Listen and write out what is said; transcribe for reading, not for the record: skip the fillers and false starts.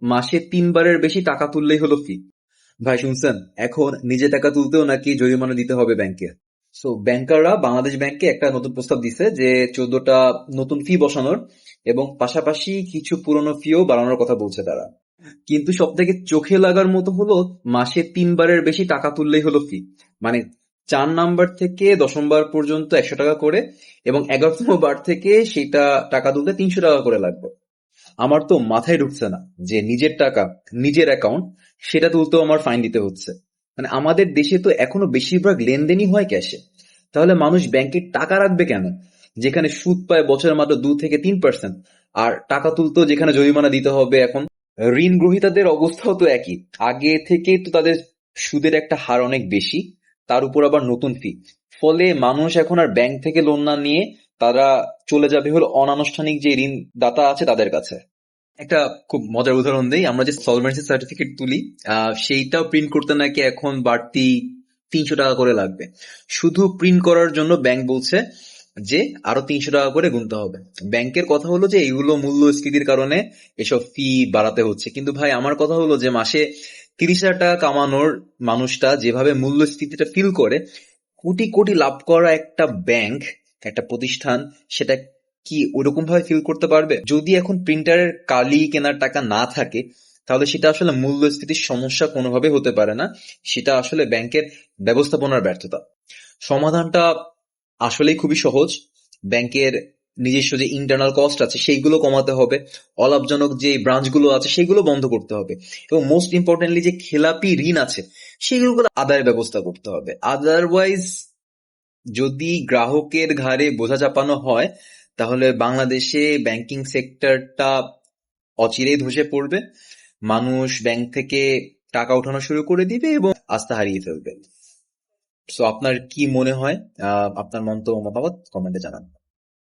মাসে ৩ বারের বেশি টাকা তুললেই হলো ফি। ভাই শুনছেন, এখন নিজে টাকা তুলতেও নাকি জরিমানা দিতে হবে ব্যাংকে। সো ব্যাংকাররা বাংলাদেশ ব্যাংকে একটা নতুন প্রস্তাব দিছে যে 14টা নতুন ফি বসানোর এবং পাশাপাশি কিছু পুরনো ফিও বাড়ানোর কথা বলছে তারা। কিন্তু সব থেকে চোখে লাগার মতো হলো মাসে 3 বারের বেশি টাকা তুললেই হলো ফি। মানে 4 নাম্বার থেকে 10 বার পর্যন্ত 100 টাকা করে এবং 11তম বার থেকে সেটা টাকা তুলতে 300 টাকা করে লাগবে। আমার তো মাথায় ঢুকছে না যে নিজের টাকা, নিজের অ্যাকাউন্ট, সেটা তুলতেও আমার ফাইন দিতে হচ্ছে। মানে আমাদের দেশে তো এখনো বেশিরভাগ লেনদেনই হয় ক্যাশে। তাহলে মানুষ ব্যাংকে টাকা রাখবে কেন, যেখানে সুদ পায় বছরে মাত্র 2 থেকে 3%, আর টাকা তুলতেও যেখানে জরিমানা দিতে হবে এখন। ঋণ গ্রহীতাদের অবস্থাও তো একই। আগে থেকেই তো তাদের সুদের একটা হার অনেক বেশি, তার উপর আবার নতুন ফি। ফলে মানুষ এখন আর ব্যাংক থেকে লোন না নিয়ে তারা চলে যাবে হলো অনানুষ্ঠানিক যে ঋণদাতা আছে তাদের কাছে। একটা খুব মজার উদাহরণ দেই, আমরা যে সলভেন্সি সার্টিফিকেট তুলি, সেইটাও প্রিন্ট করতে নাকি এখন বাড়তি 300 টাকা করে লাগবে। শুধু প্রিন্ট করার জন্য ব্যাংক বলছে যে আরো 300 টাকা করে গুনতে হবে। ব্যাংকের কথা হলো যে এগুলো মূল্যস্ফীতির কারণে এসব ফি বাড়াতে হচ্ছে, কিন্তু ভাই আমার কথা হলো যে মাসে 30,000 টাকা কামানোর মানুষটা যেভাবে মূল্যস্ফীতিটা ফিল করে, কোটি কোটি লাভ করা একটা ব্যাংক, একটা প্রতিষ্ঠান, সেটা কি ওরকম ভাবে ফিল করতে পারবে? যদি এখন প্রিন্টারের কালি কেনার টাকা না থাকে, তাহলে সেটা আসলে মূল্যস্ফীতির সমস্যা কোনোভাবে হতে পারে না। সেটা আসলে ব্যাংকের ব্যবস্থাপনার ব্যর্থতা। সমাধানটা আসলেই খুবই সহজ। ব্যাংকের নিজস্ব যে ইন্টারনাল কস্ট আছে সেইগুলো কমাতে হবে, অলাভজনক যে ব্রাঞ্চগুলো আছে সেগুলো বন্ধ করতে হবে, এবং মোস্ট ইম্পর্টেন্টলি যে খেলাপি ঋণ আছে সেগুলো আদায়ের ব্যবস্থা করতে হবে। আদারওয়াইজ যদি গ্রাহকের ঘাড়ে বোঝা চাপানো হয়, তাহলে বাংলাদেশে ব্যাংকিং সেক্টরটা অচিরেই ধসে পড়বে। মানুষ ব্যাংক থেকে টাকা ওঠানো শুরু করে দিবে এবং আস্থা হারিয়ে ফেলবে। সো আপনার কি মনে হয়? আপনার মন্তব্য মতামত কমেন্টে জানান।